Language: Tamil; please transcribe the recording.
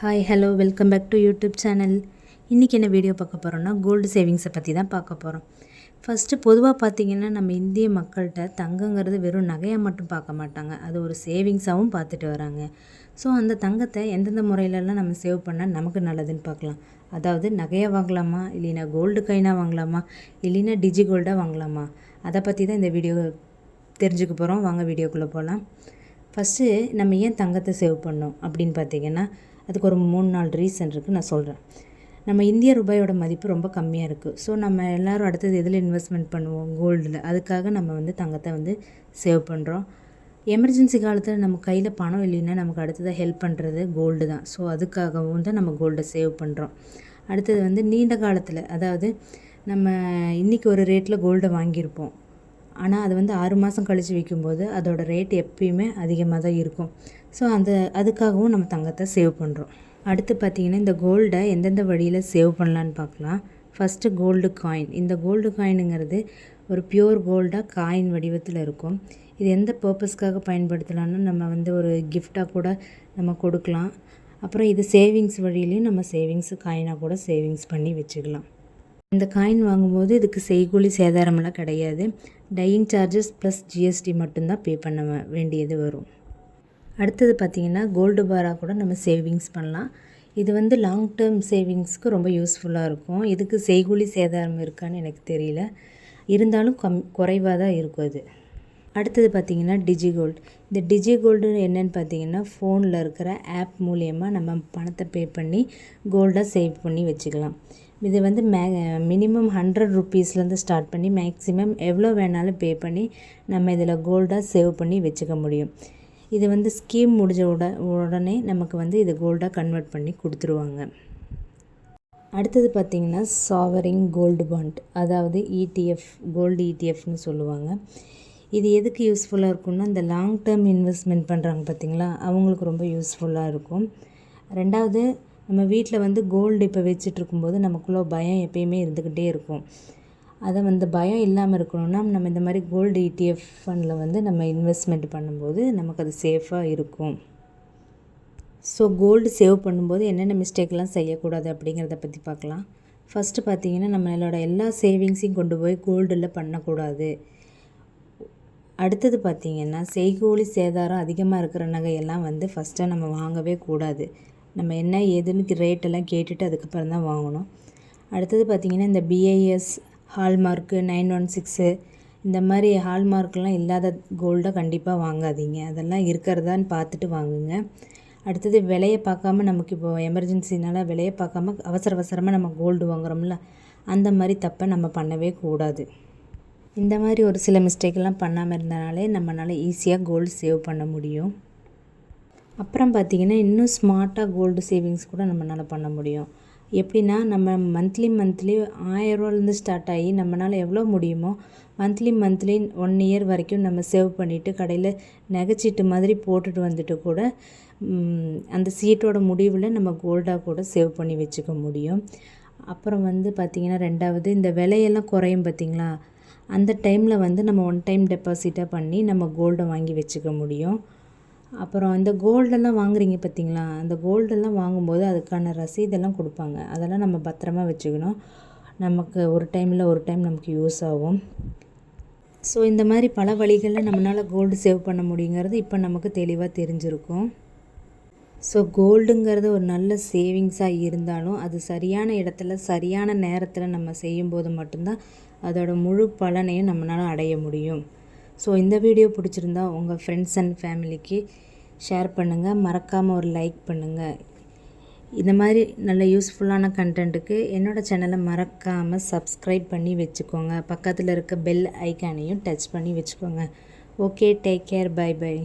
Hi hello welcome back to YouTube channel. இன்றைக்கி என்ன வீடியோ பார்க்க போகிறோன்னா கோல்டு சேவிங்ஸை பற்றி தான் பார்க்க போகிறோம். ஃபஸ்ட்டு பொதுவாக பார்த்திங்கன்னா நம்ம இந்திய மக்கள்கிட்ட தங்கங்கிறது வெறும் நகையாக மட்டும் பார்க்க மாட்டாங்க, அது ஒரு சேவிங்ஸாகவும் பார்த்துட்டு வராங்க. ஸோ அந்த தங்கத்தை எந்தெந்த முறையிலலாம் நம்ம சேவ் பண்ணால் நமக்கு நல்லதுன்னு பார்க்கலாம். அதாவது நகையாக வாங்கலாமா, இல்லைன்னா கோல்டு காயினாக வாங்கலாமா, இல்லைன்னா டிஜி கோல்டாக வாங்கலாமா, அதை பற்றி தான் இந்த வீடியோ தெரிஞ்சுக்க போகிறோம். வாங்க வீடியோக்குள்ளே போகலாம். ஃபஸ்ட்டு நம்ம ஏன் தங்கத்தை சேவ் பண்ணோம் அப்படின்னு பார்த்திங்கன்னா அதுக்கு ஒரு 3-4 ரீசன் இருக்குது, நான் சொல்கிறேன். நம்ம இந்திய ரூபாயோட மதிப்பு ரொம்ப கம்மியாக இருக்குது. ஸோ நம்ம எல்லோரும் அடுத்தது எதில் இன்வெஸ்ட்மெண்ட் பண்ணுவோம், கோல்டில். அதுக்காக நம்ம தங்கத்தை சேவ் பண்ணுறோம். எமர்ஜென்சி காலத்தில் நம்ம கையில் பணம் இல்லைன்னா நமக்கு அடுத்ததாக ஹெல்ப் பண்ணுறது கோல்டு தான். ஸோ அதுக்காகவும் தான் நம்ம கோல்டை சேவ் பண்ணுறோம். அடுத்தது நீண்ட காலத்தில், அதாவது நம்ம இன்றைக்கி ஒரு ரேட்டில் கோல்டை வாங்கியிருப்போம், ஆனால் அது 6 மாதம் கழித்து விற்கும்போது அதோடய ரேட் எப்பயுமே அதிகமாக தான் இருக்கும். ஸோ அதுக்காகவும் நம்ம தங்கத்தை சேவ் பண்ணுறோம். அடுத்து பார்த்திங்கன்னா இந்த கோல்டை எந்தெந்த வழியில் சேவ் பண்ணலான்னு பார்க்கலாம். First gold coin. இந்த கோல்டு காயினுங்கிறது ஒரு பியூர் கோல்டாக காயின் வடிவத்தில் இருக்கும். இது எந்த பர்பஸ்க்காக பயன்படுத்தலாம்னு நம்ம ஒரு கிஃப்டாக கூட நம்ம கொடுக்கலாம். அப்புறம் இது சேவிங்ஸ் வழியிலையும் நம்ம காயினாக கூட சேவிங்ஸ் பண்ணி வச்சுக்கலாம். இந்த காயின் வாங்கும்போது இதுக்கு செய்கூலி சேதாரமெல்லாம் கிடையாது. டையிங் சார்ஜஸ் ப்ளஸ் ஜிஎஸ்டி மட்டும்தான் பே பண்ண வேண்டியது வரும். அடுத்தது பார்த்திங்கன்னா கோல்டு பாராக கூட நம்ம சேவிங்ஸ் பண்ணலாம். இது லாங் டேர்ம் சேவிங்ஸ்க்கு ரொம்ப யூஸ்ஃபுல்லாக இருக்கும். இதுக்கு செய்கூலி சேதாரம் இருக்கான்னு எனக்கு தெரியல, இருந்தாலும் குறைவாக தான் இருக்கும் அது. அடுத்தது பார்த்திங்கன்னா டிஜி கோல்டு. இந்த டிஜி கோல்டு என்னென்னு பார்த்திங்கன்னா ஃபோனில் இருக்கிற ஆப் மூலியமாக நம்ம பணத்தை பே பண்ணி கோல்டாக சேவ் பண்ணி வச்சுக்கலாம். இது மினிமம் 100 ருப்பீஸ்லேருந்து ஸ்டார்ட் பண்ணி மேக்ஸிமம் எவ்வளோ வேணாலும் பே பண்ணி நம்ம இதில் கோல்டாக சேவ் பண்ணி வச்சுக்க முடியும். இது ஸ்கீம் முடிஞ்ச உடனே நமக்கு இது கோல்டாக கன்வெர்ட் பண்ணி கொடுத்துருவாங்க. அடுத்தது பார்த்திங்கன்னா சாவரிங் கோல்டு பாண்ட், அதாவது ETF, கோல்டு ETFன்னு சொல்லுவாங்க. இது எதுக்கு யூஸ்ஃபுல்லாக இருக்கும்னா இந்த லாங் டேர்ம் இன்வெஸ்ட்மெண்ட் பண்ணுறாங்க பார்த்திங்களா, அவங்களுக்கு ரொம்ப யூஸ்ஃபுல்லாக இருக்கும். ரெண்டாவது, நம்ம வீட்டில் கோல்டு இப்போ வச்சிட்ருக்கும்போது நமக்குள்ளே பயம் எப்பயுமே இருந்துக்கிட்டே இருக்கும். அதை பயம் இல்லாமல் இருக்கணும்னா நம்ம இந்த மாதிரி கோல்டு ETF ஃபண்டில் நம்ம இன்வெஸ்ட்மெண்ட் பண்ணும்போது நமக்கு அது சேஃபாக இருக்கும். ஸோ கோல்டு சேவ் பண்ணும்போது என்னென்ன மிஸ்டேக்லாம் செய்யக்கூடாது அப்படிங்கிறத பற்றி பார்க்கலாம். ஃபஸ்ட்டு பார்த்திங்கன்னா நம்மளோட எல்லா சேவிங்ஸையும் கொண்டு போய் கோல்டில் பண்ணக்கூடாது. அடுத்தது பார்த்திங்கன்னா செய்கூலி சேதாரம் அதிகமாக இருக்கிற நகையெல்லாம் ஃபஸ்ட்டாக நம்ம வாங்கவே கூடாது. நம்ம என்ன ஏதுன்னு ரேட்டெல்லாம் கேட்டுட்டு அதுக்கப்புறம் தான் வாங்கணும். அடுத்தது பார்த்திங்கன்னா இந்த BIS, ஹால்மார்க்கு, 916 இந்த மாதிரி ஹால்மார்க்கெலாம் இல்லாத கோல்டை கண்டிப்பாக வாங்காதீங்க. அதெல்லாம் இருக்கிறதான்னு பார்த்துட்டு வாங்குங்க. அடுத்தது விலையை பார்க்காம, நமக்கு இப்போது எமர்ஜென்சினால் விலையை பார்க்காம அவசரமாக நம்ம கோல்டு வாங்குகிறோம்ல, அந்த மாதிரி தப்பை நம்ம பண்ணவே கூடாது. இந்த மாதிரி ஒரு சில மிஸ்டேக்கெல்லாம் பண்ணாமல் இருந்தனாலே நம்மளால் ஈஸியாக கோல்டு சேவ் பண்ண முடியும். அப்புறம் பார்த்திங்கன்னா இன்னும் ஸ்மார்ட்டாக கோல்டு சேவிங்ஸ் கூட நம்மளால் பண்ண முடியும். எப்படின்னா நம்ம மந்த்லி 1000 ஸ்டார்ட் ஆகி நம்மளால் எவ்வளோ முடியுமோ மந்த்லி 1 இயர் வரைக்கும் நம்ம சேவ் பண்ணிவிட்டு கடையில் நகைச்சீட்டு மாதிரி போட்டுட்டு வந்துட்டு கூட அந்த சீட்டோட முடிவில் நம்ம கோல்டாக கூட சேவ் பண்ணி வச்சுக்க முடியும். அப்புறம் பார்த்திங்கன்னா ரெண்டாவது, இந்த விலையெல்லாம் குறையும் பார்த்திங்களா, அந்த டைமில் நம்ம 1 டைம் டெபாசிட்டாக பண்ணி நம்ம கோல்டை வாங்கி வச்சுக்க முடியும். அப்புறம் இந்த கோல்டெல்லாம் வாங்குறீங்க பார்த்திங்களா, அந்த கோல்டெல்லாம் வாங்கும்போது அதுக்கான ரசீதெல்லாம் கொடுப்பாங்க. அதெல்லாம் நம்ம பத்திரமா வச்சுக்கணும். நமக்கு ஒரு டைம் நமக்கு யூஸ் ஆகும். ஸோ இந்த மாதிரி பல வழிகளில் நம்மளால் கோல்டு சேவ் பண்ண முடியுங்கிறது இப்போ நமக்கு தெளிவாக தெரிஞ்சிருக்கும். ஸோ கோல்டுங்கிறது ஒரு நல்ல சேவிங்ஸாக இருந்தாலும் அது சரியான இடத்துல சரியான நேரத்தில் நம்ம செய்யும்போது மட்டும்தான் அதோட முழு பலனையும் நம்மளால் அடைய முடியும். ஸோ இந்த வீடியோ பிடிச்சிருந்தா உங்கள் ஃப்ரெண்ட்ஸ் அண்ட் ஃபேமிலிக்கு ஷேர் பண்ணுங்கள், மறக்காமல் ஒரு லைக் பண்ணுங்கள். இந்த மாதிரி நல்ல யூஸ்ஃபுல்லான கண்டென்ட்டுக்கு என்னோடய சேனலை மறக்காமல் சப்ஸ்கிரைப் பண்ணி வச்சுக்கோங்க. பக்கத்தில் இருக்க பெல் ஐக்கானையும் டச் பண்ணி வச்சுக்கோங்க. Okay, take care, bye by.